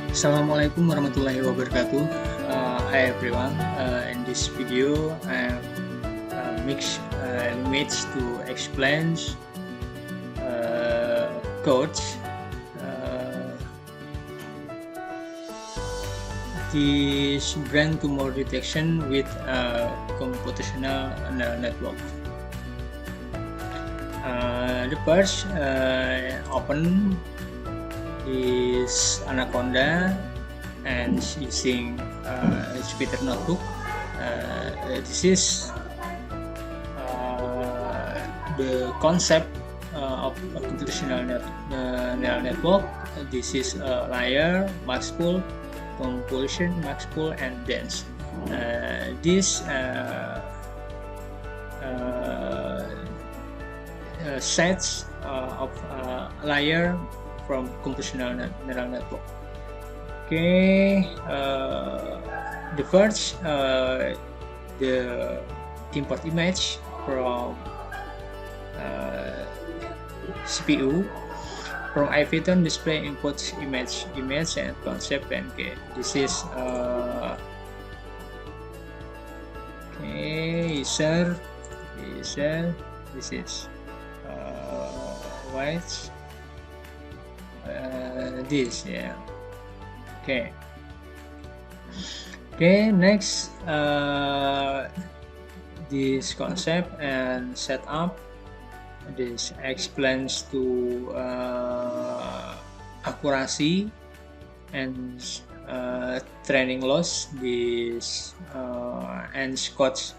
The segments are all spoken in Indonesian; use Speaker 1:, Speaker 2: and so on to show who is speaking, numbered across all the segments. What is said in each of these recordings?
Speaker 1: Assalamualaikum warahmatullahi wabarakatuh. Hi everyone. In this video, I mix to explain codes. Uh, this brain tumor detection with computational neural network. The first open is Anaconda and using Jupyter Notebook. This is the concept of a computational neural network. This is layer, max pool, compulsion, max pool, and dense. This sets of layer from computational neural network. Okay, the first, the import image from CPU. From Ipython display inputs image and concept, and okay, this is user, this is white, this, yeah. Okay, next, this concept and setup. This explains to accuracy and training loss. This and Scott's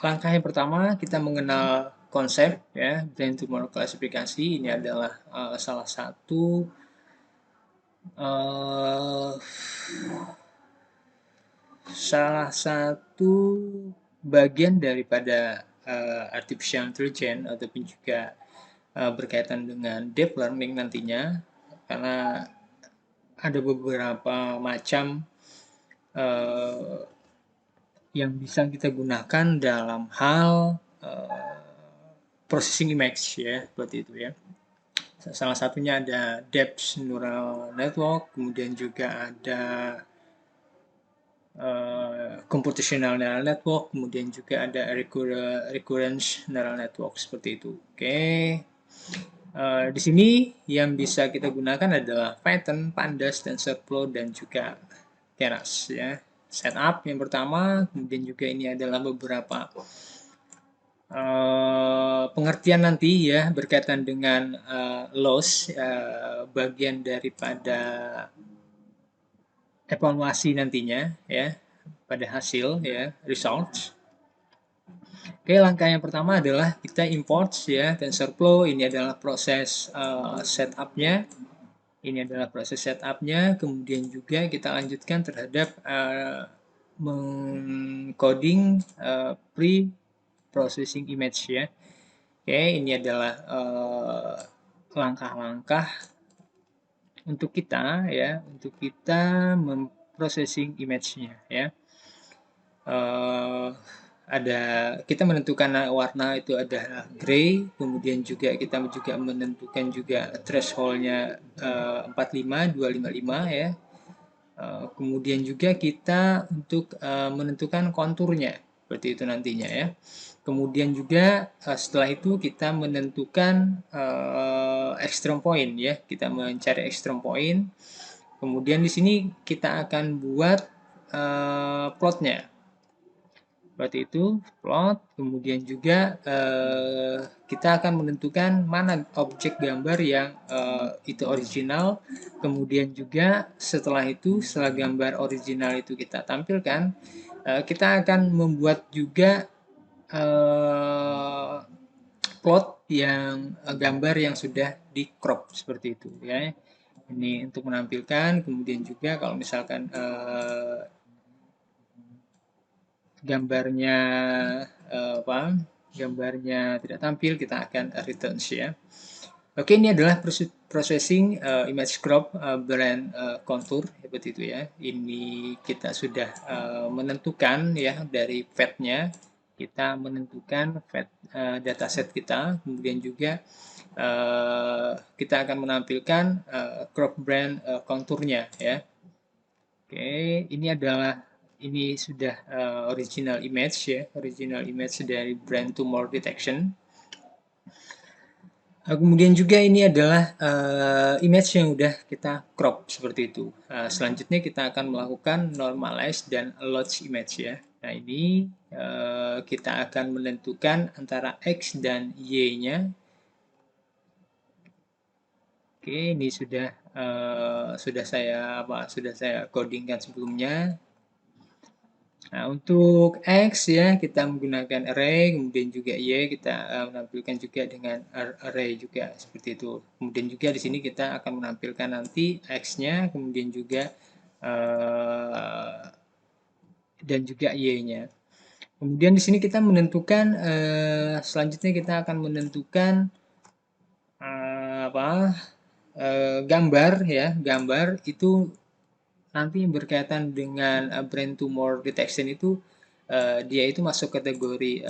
Speaker 1: langkah yang pertama kita mengenal konsep, ya, brain tumor klasifikasi. Ini adalah salah satu bagian daripada artificial intelligence ataupun juga berkaitan dengan deep learning nantinya, karena ada beberapa macam yang bisa kita gunakan dalam hal processing image, ya, seperti itu, ya. Salah satunya ada depth neural network, kemudian juga ada computational neural network, kemudian juga ada recurrence neural network, seperti itu. Di sini yang bisa kita gunakan adalah Python, Pandas, TensorFlow, dan juga Keras, ya. Setup yang pertama, kemudian juga ini adalah beberapa pengertian nanti, ya, berkaitan dengan loss, bagian daripada evaluasi nantinya, ya, pada hasil, ya, results. Langkah yang pertama adalah kita import, ya, TensorFlow. Ini adalah proses setupnya. Ini adalah proses setupnya. Kemudian juga kita lanjutkan terhadap mengcoding pre-processing image, ya. Ini adalah langkah-langkah untuk kita, ya, untuk kita memprocessing image-nya, ya. Kita menentukan warna itu ada gray, kemudian juga kita juga menentukan juga threshold-nya 45, 255, ya. Kemudian juga kita untuk menentukan konturnya, seperti itu nantinya, ya. Kemudian juga setelah itu kita menentukan extreme point, ya. Kita mencari extreme point. Kemudian di sini kita akan buat plotnya. Seperti itu, plot. Kemudian juga kita akan menentukan mana objek gambar yang itu original. Kemudian juga setelah gambar original itu kita tampilkan, kita akan membuat juga plot yang gambar yang sudah di crop, seperti itu, ya. Ini untuk menampilkan. Kemudian juga kalau misalkan gambarnya gambarnya tidak tampil, kita akan return, ya. Oke, ini adalah processing image crop brand contour seperti itu ya. Ini kita sudah menentukan ya dari fat-nya, kita menentukan fat dataset kita, kemudian juga kita akan menampilkan crop brand konturnya ya. Oke, ini sudah original image ya, original image dari brand tumor detection. Kemudian juga ini adalah image yang udah kita crop seperti itu. Selanjutnya kita akan melakukan normalize dan lodge image ya. Nah ini kita akan menentukan antara X dan Y-nya. Oke, ini sudah saya codingkan sebelumnya. Nah, untuk X ya kita menggunakan array, kemudian juga Y kita menampilkan juga dengan array juga seperti itu. Kemudian juga di sini kita akan menampilkan nanti X-nya, kemudian juga dan juga Y-nya. Kemudian di sini kita menentukan selanjutnya kita akan menentukan gambar ya, gambar itu nanti berkaitan dengan brain tumor detection itu dia itu masuk kategori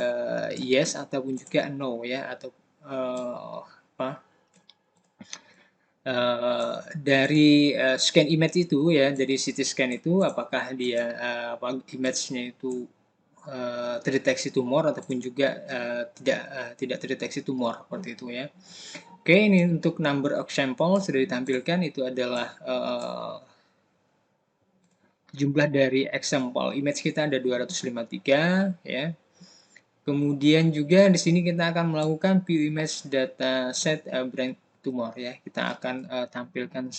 Speaker 1: yes ataupun juga no ya, atau apa dari scan image itu ya, dari CT scan itu apakah dia image-nya itu terdeteksi tumor ataupun juga tidak terdeteksi tumor seperti itu ya. Oke, ini untuk number of sample sudah ditampilkan, itu adalah jumlah dari example image kita ada 253 ya. Kemudian juga di sini kita akan melakukan view image data set brain tumor ya. Kita akan tampilkan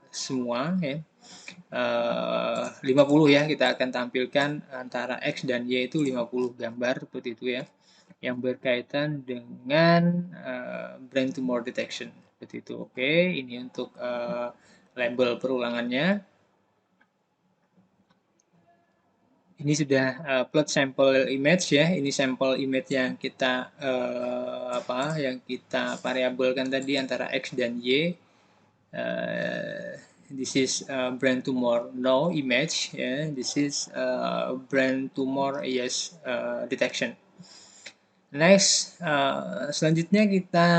Speaker 1: semua ya. 50 ya, kita akan tampilkan antara X dan Y itu 50 gambar seperti itu ya, yang berkaitan dengan brain tumor detection seperti itu. Oke, ini untuk label perulangannya. Ini sudah plot sampel image ya. Ini sampel image yang kita yang kita variabelkan tadi antara X dan Y. This is brain tumor no image ya. This is brain tumor yes detection. Next, selanjutnya kita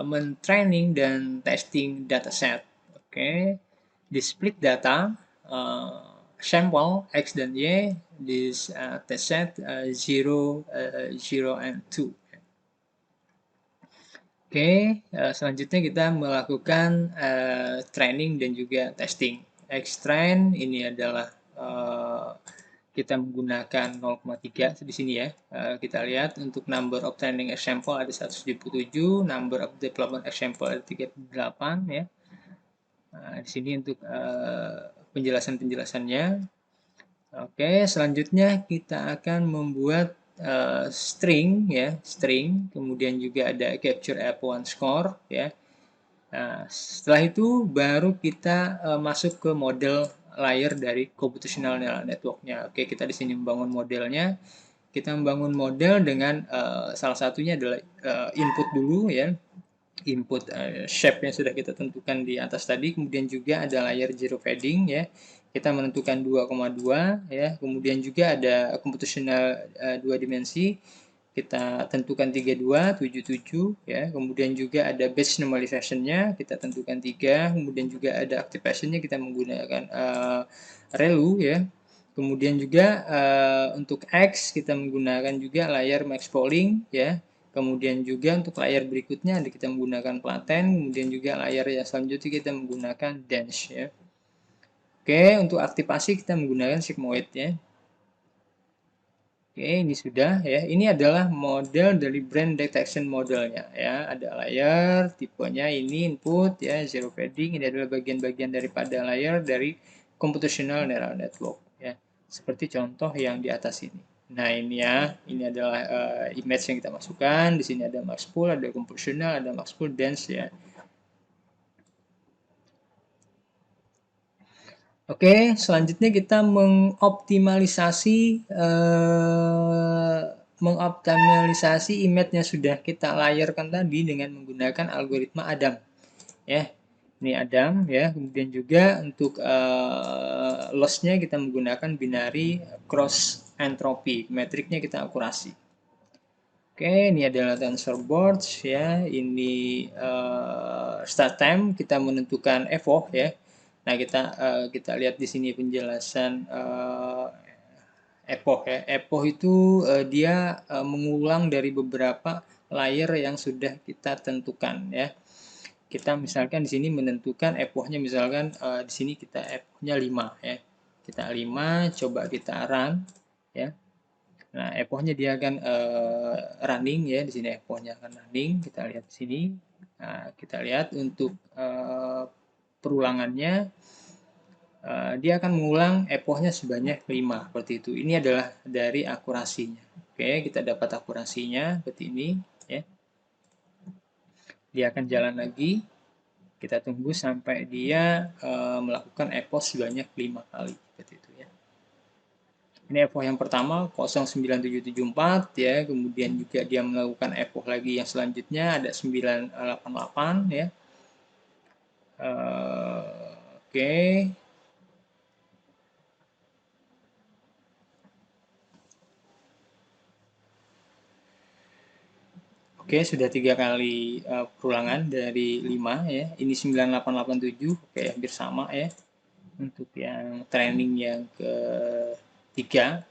Speaker 1: men-training dan testing dataset. Oke, di split data sampel X dan Y, this test set 0, 0 and 2. Oke, selanjutnya kita melakukan training dan juga testing. X-train ini adalah kita menggunakan 0,3 di sini ya. Kita lihat untuk number of training example ada 177, number of development example ada 38 ya. Nah, di sini untuk penjelasan-penjelasannya. Oke, selanjutnya kita akan membuat string ya, string, kemudian juga ada capture F1 score ya. Nah, setelah itu baru kita masuk ke model layer dari computational neural network-nya. Oke, kita di sini membangun modelnya. Kita membangun model dengan salah satunya adalah input dulu ya. Input shape yang sudah kita tentukan di atas tadi, kemudian juga ada layer zero fading ya. Kita menentukan 2,2 ya. Kemudian juga ada computational 2 dimensi. Kita tentukan 32, 77 ya. Kemudian juga ada batch normalization-nya, kita tentukan 3. Kemudian juga ada activation-nya, kita menggunakan ReLU ya. Kemudian juga untuk X kita menggunakan juga layar max polling ya. Kemudian juga untuk layar berikutnya kita menggunakan Platen, kemudian juga layar yang selanjutnya kita menggunakan Dense ya. Oke, untuk aktivasi kita menggunakan sigmoid ya. Oke, ini sudah ya. Ini adalah model dari brain detection modelnya ya. Ada layer, tipenya ini input ya, zero fading. Ini adalah bagian-bagian daripada layer dari computational neural network ya. Seperti contoh yang di atas ini. Nah, ini ya. Ini adalah image yang kita masukkan. Di sini ada max pool, ada computational, ada max pool dense ya. Oke, selanjutnya kita mengoptimalisasi mengoptimalisasi image-nya sudah kita layarkan tadi dengan menggunakan algoritma Adam, ya. Ini Adam, ya. Kemudian juga untuk loss-nya kita menggunakan binary cross entropy, metriknya kita akurasi. Oke, ini adalah tensor boards, ya. Ini start time, kita menentukan epoch, ya. Nah, kita lihat di sini penjelasan epoch, ya. Epoch itu dia mengulang dari beberapa layer yang sudah kita tentukan, ya. Kita misalkan di sini menentukan epochnya, misalkan di sini kita epochnya 5, ya. Kita 5, coba kita run, ya. Nah, epochnya dia akan running, ya. Di sini epochnya akan running. Kita lihat di sini. Nah, kita lihat untuk perulangannya, dia akan mengulang epochnya sebanyak 5, seperti itu. Ini adalah dari akurasinya. Oke, kita dapat akurasinya seperti ini, ya. Dia akan jalan lagi. Kita tunggu sampai dia melakukan epoch sebanyak 5 kali, seperti itu, ya. Ini epoch yang pertama 09774, ya. Kemudian juga dia melakukan epoch lagi yang selanjutnya ada 988, ya. Oke. Oke, sudah 3 kali perulangan dari 5, ya. Ini 9887, oke, hampir sama, ya. Untuk yang training yang ketiga,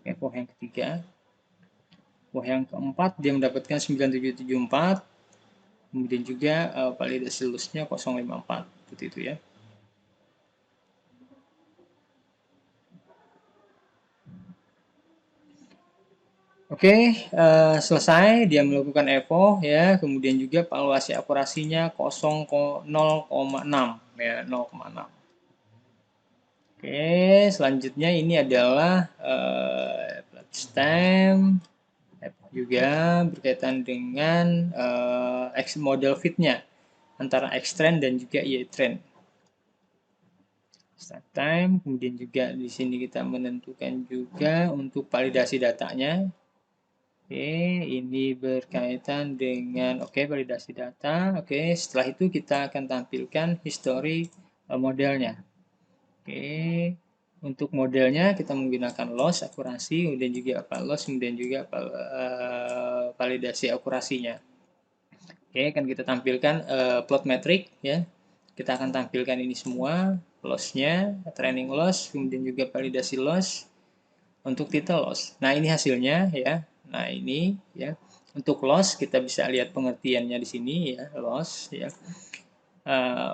Speaker 1: epoch yang ketiga. Epoch yang keempat dia mendapatkan 9774. Kemudian juga validasi loss-nya 054, seperti itu, ya. Oke, selesai dia melakukan epoch, ya. Kemudian juga valuasi akurasinya 0,6, ya, 0,6. Oke, selanjutnya ini adalah time juga berkaitan dengan model fit-nya antara X-trend dan juga Y-trend. Start time, kemudian juga di sini kita menentukan juga untuk validasi datanya. Oke, ini berkaitan dengan validasi data. Oke, setelah itu kita akan tampilkan history modelnya. Oke, untuk modelnya kita menggunakan loss akurasi, kemudian juga loss, kemudian juga validasi akurasinya. Oke, akan kita tampilkan plot metric, ya. Kita akan tampilkan ini semua, loss-nya, training loss, kemudian juga validasi loss, untuk title loss. Nah, ini hasilnya, ya. Nah, ini, ya. Untuk loss kita bisa lihat pengertiannya di sini, ya, loss, ya.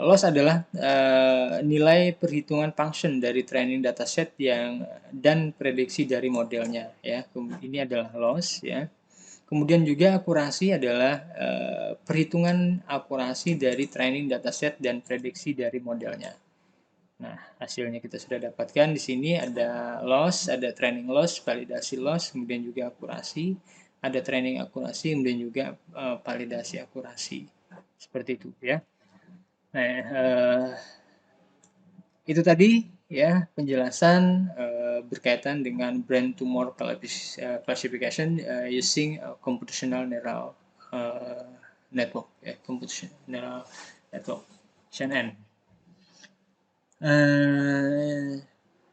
Speaker 1: Loss adalah nilai perhitungan function dari training dataset dan prediksi dari modelnya, ya. Ini adalah loss, ya. Kemudian juga akurasi adalah perhitungan akurasi dari training dataset dan prediksi dari modelnya. Nah, hasilnya kita sudah dapatkan di sini ada loss, ada training loss, validasi loss, kemudian juga akurasi, ada training akurasi, kemudian juga validasi akurasi. Seperti itu, ya. Nah, itu tadi, ya, penjelasan berkaitan dengan brain tumor classification using computational neural network, ya, computational neural network, CNN.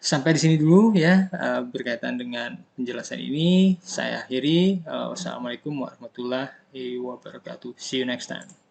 Speaker 1: Sampai di sini dulu, ya, berkaitan dengan penjelasan ini. Saya akhiri. Wassalamualaikum warahmatullahi wabarakatuh. See you next time.